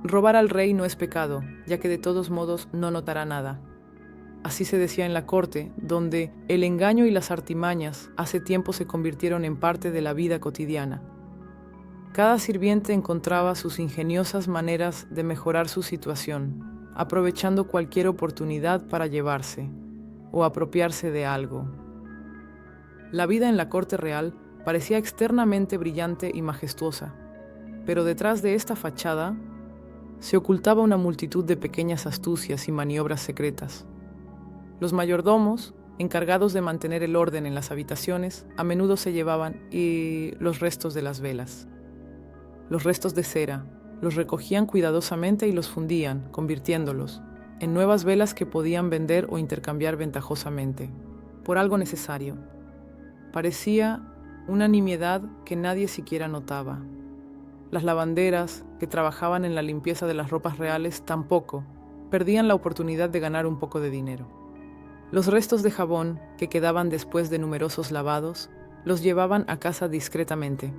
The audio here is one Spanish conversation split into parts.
Robar al rey no es pecado, ya que de todos modos no notará nada. Así se decía en la corte, donde el engaño y las artimañas hace tiempo se convirtieron en parte de la vida cotidiana. Cada sirviente encontraba sus ingeniosas maneras de mejorar su situación, aprovechando cualquier oportunidad para llevarse o apropiarse de algo. La vida en la corte real parecía externamente brillante y majestuosa, pero detrás de esta fachada se ocultaba una multitud de pequeñas astucias y maniobras secretas. Los mayordomos, encargados de mantener el orden en las habitaciones, a menudo se llevaban los restos de las velas. Los restos de cera los recogían cuidadosamente y los fundían, convirtiéndolos en nuevas velas que podían vender o intercambiar ventajosamente, por algo necesario. Parecía una nimiedad que nadie siquiera notaba. Las lavanderas, que trabajaban en la limpieza de las ropas reales, tampoco perdían la oportunidad de ganar un poco de dinero. Los restos de jabón que quedaban después de numerosos lavados los llevaban a casa discretamente.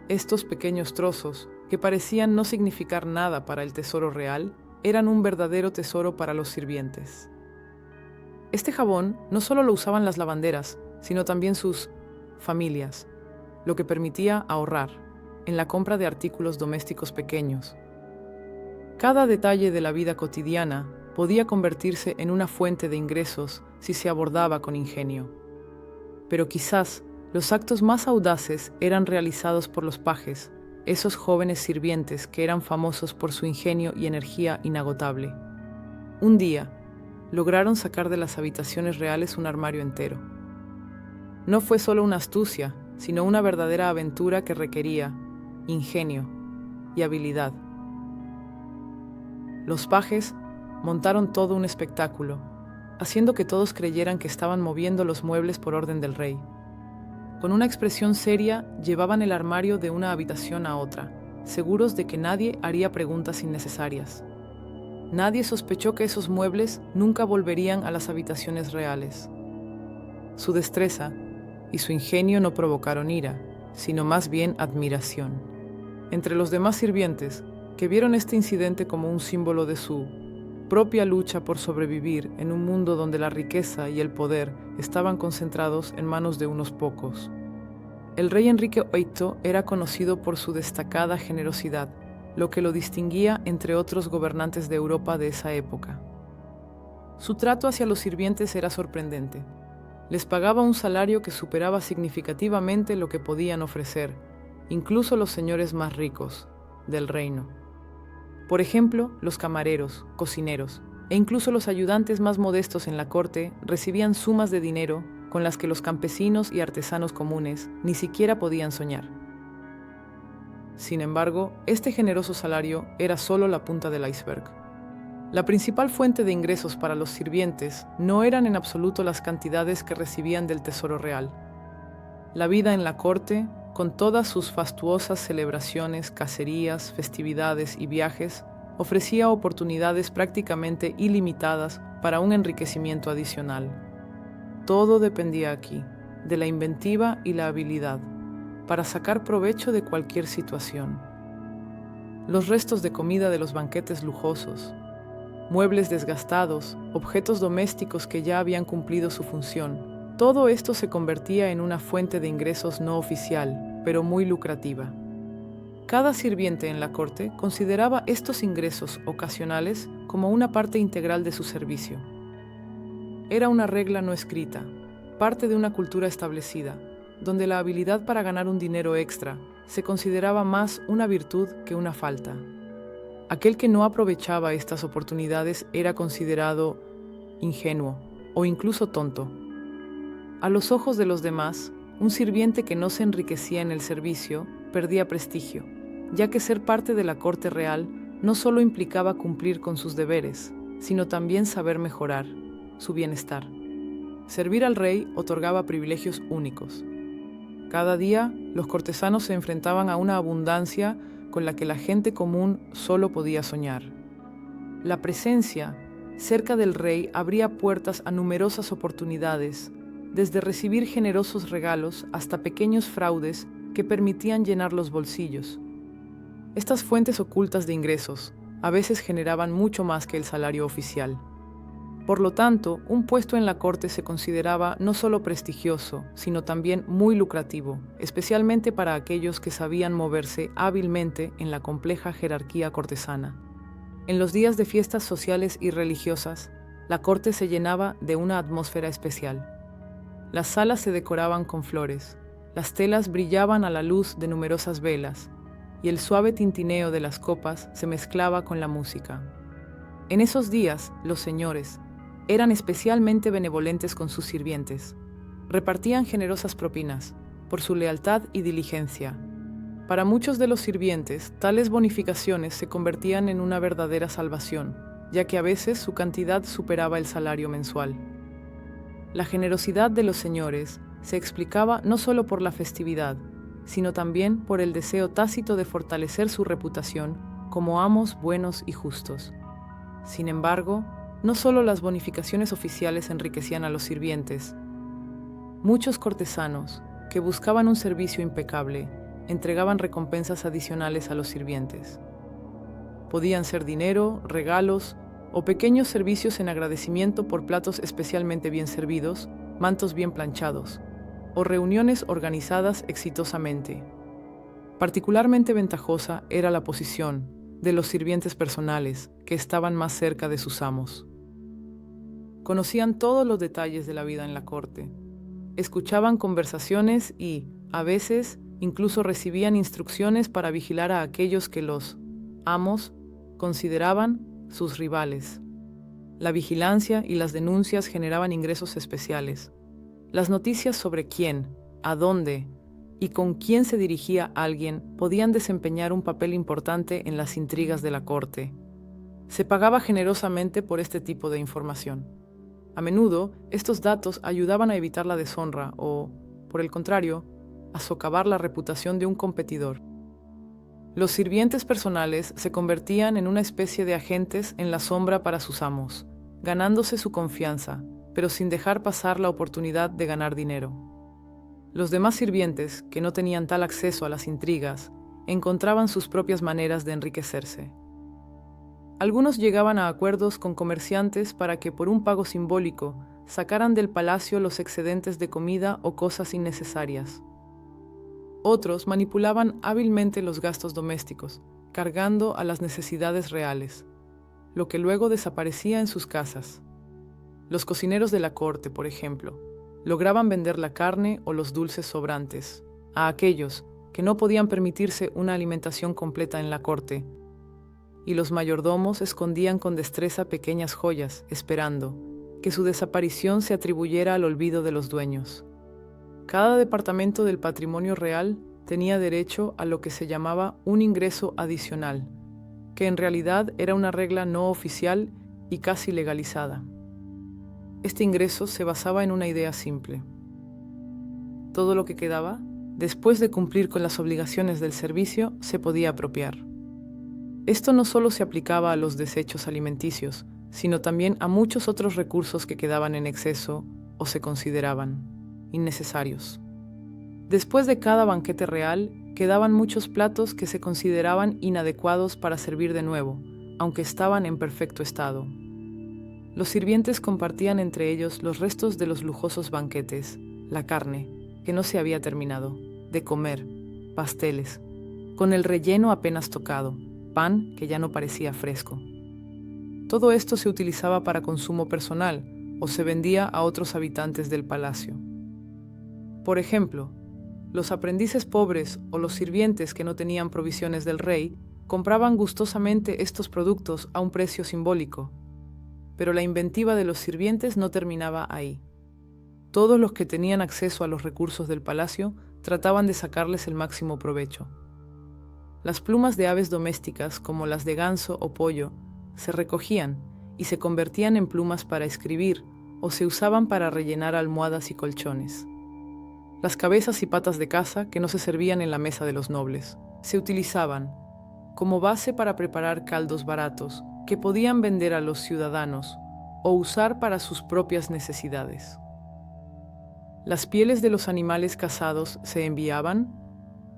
Estos pequeños trozos, que parecían no significar nada para el tesoro real, eran un verdadero tesoro para los sirvientes. Este jabón no solo lo usaban las lavanderas, sino también sus familias, lo que permitía ahorrar en la compra de artículos domésticos pequeños. Cada detalle de la vida cotidiana podía convertirse en una fuente de ingresos si se abordaba con ingenio. Pero quizás los actos más audaces eran realizados por los pajes, esos jóvenes sirvientes que eran famosos por su ingenio y energía inagotable. Un día, lograron sacar de las habitaciones reales un armario entero. No fue solo una astucia, sino una verdadera aventura que requería ingenio y habilidad. Los pajes montaron todo un espectáculo, haciendo que todos creyeran que estaban moviendo los muebles por orden del rey. Con una expresión seria, llevaban el armario de una habitación a otra, seguros de que nadie haría preguntas innecesarias. Nadie sospechó que esos muebles nunca volverían a las habitaciones reales. Su destreza y su ingenio no provocaron ira, sino más bien admiración. Entre los demás sirvientes, que vieron este incidente como un símbolo de su propia lucha por sobrevivir en un mundo donde la riqueza y el poder estaban concentrados en manos de unos pocos. El rey Enrique VIII era conocido por su destacada generosidad, lo que lo distinguía entre otros gobernantes de Europa de esa época. Su trato hacia los sirvientes era sorprendente. Les pagaba un salario que superaba significativamente lo que podían ofrecer, incluso los señores más ricos del reino. Por ejemplo, los camareros, cocineros e incluso los ayudantes más modestos en la corte recibían sumas de dinero con las que los campesinos y artesanos comunes ni siquiera podían soñar. Sin embargo, este generoso salario era solo la punta del iceberg. La principal fuente de ingresos para los sirvientes no eran en absoluto las cantidades que recibían del tesoro real. La vida en la corte, con todas sus fastuosas celebraciones, cacerías, festividades y viajes, ofrecía oportunidades prácticamente ilimitadas para un enriquecimiento adicional. Todo dependía aquí, de la inventiva y la habilidad, para sacar provecho de cualquier situación. Los restos de comida de los banquetes lujosos, muebles desgastados, objetos domésticos que ya habían cumplido su función, todo esto se convertía en una fuente de ingresos no oficial, pero muy lucrativa. Cada sirviente en la corte consideraba estos ingresos ocasionales como una parte integral de su servicio. Era una regla no escrita, parte de una cultura establecida, donde la habilidad para ganar un dinero extra se consideraba más una virtud que una falta. Aquel que no aprovechaba estas oportunidades era considerado ingenuo o incluso tonto. A los ojos de los demás, un sirviente que no se enriquecía en el servicio perdía prestigio, ya que ser parte de la corte real no solo implicaba cumplir con sus deberes, sino también saber mejorar su bienestar. Servir al rey otorgaba privilegios únicos. Cada día, los cortesanos se enfrentaban a una abundancia con la que la gente común solo podía soñar. La presencia cerca del rey abría puertas a numerosas oportunidades, desde recibir generosos regalos hasta pequeños fraudes que permitían llenar los bolsillos. Estas fuentes ocultas de ingresos a veces generaban mucho más que el salario oficial. Por lo tanto, un puesto en la corte se consideraba no solo prestigioso, sino también muy lucrativo, especialmente para aquellos que sabían moverse hábilmente en la compleja jerarquía cortesana. En los días de fiestas sociales y religiosas, la corte se llenaba de una atmósfera especial. Las salas se decoraban con flores, las telas brillaban a la luz de numerosas velas, y el suave tintineo de las copas se mezclaba con la música. En esos días, los señores eran especialmente benevolentes con sus sirvientes. Repartían generosas propinas por su lealtad y diligencia. Para muchos de los sirvientes, tales bonificaciones se convertían en una verdadera salvación, ya que a veces su cantidad superaba el salario mensual. La generosidad de los señores se explicaba no solo por la festividad, sino también por el deseo tácito de fortalecer su reputación como amos buenos y justos. Sin embargo, no solo las bonificaciones oficiales enriquecían a los sirvientes. Muchos cortesanos, que buscaban un servicio impecable, entregaban recompensas adicionales a los sirvientes. Podían ser dinero, regalos o pequeños servicios en agradecimiento por platos especialmente bien servidos, mantos bien planchados, o reuniones organizadas exitosamente. Particularmente ventajosa era la posición de los sirvientes personales, que estaban más cerca de sus amos. Conocían todos los detalles de la vida en la corte, escuchaban conversaciones y, a veces, incluso recibían instrucciones para vigilar a aquellos que los amos consideraban sus rivales. La vigilancia y las denuncias generaban ingresos especiales. Las noticias sobre quién, a dónde y con quién se dirigía alguien podían desempeñar un papel importante en las intrigas de la corte. Se pagaba generosamente por este tipo de información. A menudo, estos datos ayudaban a evitar la deshonra o, por el contrario, a socavar la reputación de un competidor. Los sirvientes personales se convertían en una especie de agentes en la sombra para sus amos, ganándose su confianza, pero sin dejar pasar la oportunidad de ganar dinero. Los demás sirvientes, que no tenían tal acceso a las intrigas, encontraban sus propias maneras de enriquecerse. Algunos llegaban a acuerdos con comerciantes para que por un pago simbólico sacaran del palacio los excedentes de comida o cosas innecesarias. Otros manipulaban hábilmente los gastos domésticos, cargando a las necesidades reales, lo que luego desaparecía en sus casas. Los cocineros de la corte, por ejemplo, lograban vender la carne o los dulces sobrantes a aquellos que no podían permitirse una alimentación completa en la corte, y los mayordomos escondían con destreza pequeñas joyas, esperando que su desaparición se atribuyera al olvido de los dueños. Cada departamento del patrimonio real tenía derecho a lo que se llamaba un ingreso adicional, que en realidad era una regla no oficial y casi legalizada. Este ingreso se basaba en una idea simple. Todo lo que quedaba, después de cumplir con las obligaciones del servicio, se podía apropiar. Esto no solo se aplicaba a los desechos alimenticios, sino también a muchos otros recursos que quedaban en exceso o se consideraban innecesarios. Después de cada banquete real, quedaban muchos platos que se consideraban inadecuados para servir de nuevo, aunque estaban en perfecto estado. Los sirvientes compartían entre ellos los restos de los lujosos banquetes, la carne, que no se había terminado, de comer, pasteles, con el relleno apenas tocado, pan que ya no parecía fresco. Todo esto se utilizaba para consumo personal o se vendía a otros habitantes del palacio. Por ejemplo, los aprendices pobres o los sirvientes que no tenían provisiones del rey compraban gustosamente estos productos a un precio simbólico. Pero la inventiva de los sirvientes no terminaba ahí. Todos los que tenían acceso a los recursos del palacio trataban de sacarles el máximo provecho. Las plumas de aves domésticas, como las de ganso o pollo, se recogían y se convertían en plumas para escribir o se usaban para rellenar almohadas y colchones. Las cabezas y patas de caza, que no se servían en la mesa de los nobles, se utilizaban como base para preparar caldos baratos que podían vender a los ciudadanos o usar para sus propias necesidades. Las pieles de los animales cazados se enviaban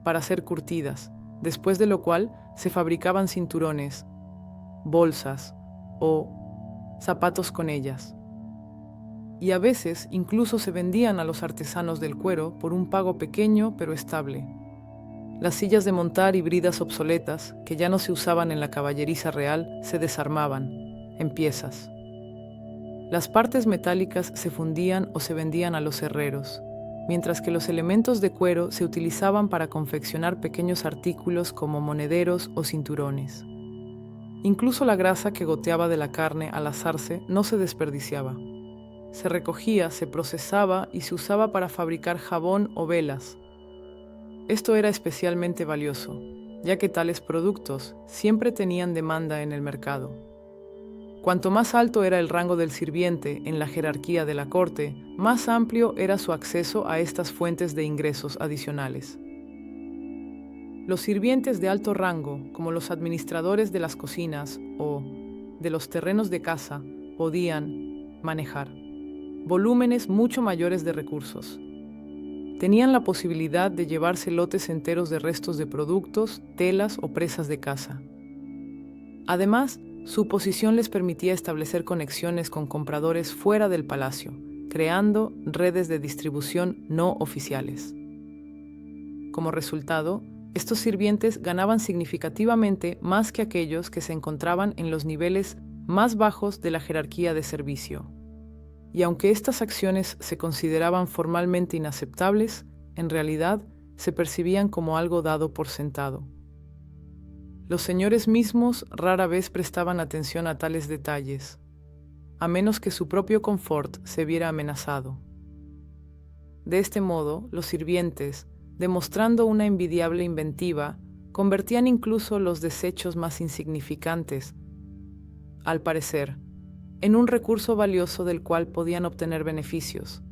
para ser curtidas después de lo cual se fabricaban cinturones, bolsas o zapatos con ellas. Y a veces incluso se vendían a los artesanos del cuero por un pago pequeño pero estable. Las sillas de montar híbridas obsoletas, que ya no se usaban en la caballeriza real, se desarmaban en piezas. Las partes metálicas se fundían o se vendían a los herreros, mientras que los elementos de cuero se utilizaban para confeccionar pequeños artículos como monederos o cinturones. Incluso la grasa que goteaba de la carne al asarse no se desperdiciaba. Se recogía, se procesaba y se usaba para fabricar jabón o velas. Esto era especialmente valioso, ya que tales productos siempre tenían demanda en el mercado. Cuanto más alto era el rango del sirviente en la jerarquía de la corte, más amplio era su acceso a estas fuentes de ingresos adicionales. Los sirvientes de alto rango, como los administradores de las cocinas o de los terrenos de caza, podían manejar volúmenes mucho mayores de recursos. Tenían la posibilidad de llevarse lotes enteros de restos de productos, telas o presas de caza. Además, su posición les permitía establecer conexiones con compradores fuera del palacio, creando redes de distribución no oficiales. Como resultado, estos sirvientes ganaban significativamente más que aquellos que se encontraban en los niveles más bajos de la jerarquía de servicio. Y aunque estas acciones se consideraban formalmente inaceptables, en realidad se percibían como algo dado por sentado. Los señores mismos rara vez prestaban atención a tales detalles, a menos que su propio confort se viera amenazado. De este modo, los sirvientes, demostrando una envidiable inventiva, convertían incluso los desechos más insignificantes, al parecer, en un recurso valioso del cual podían obtener beneficios.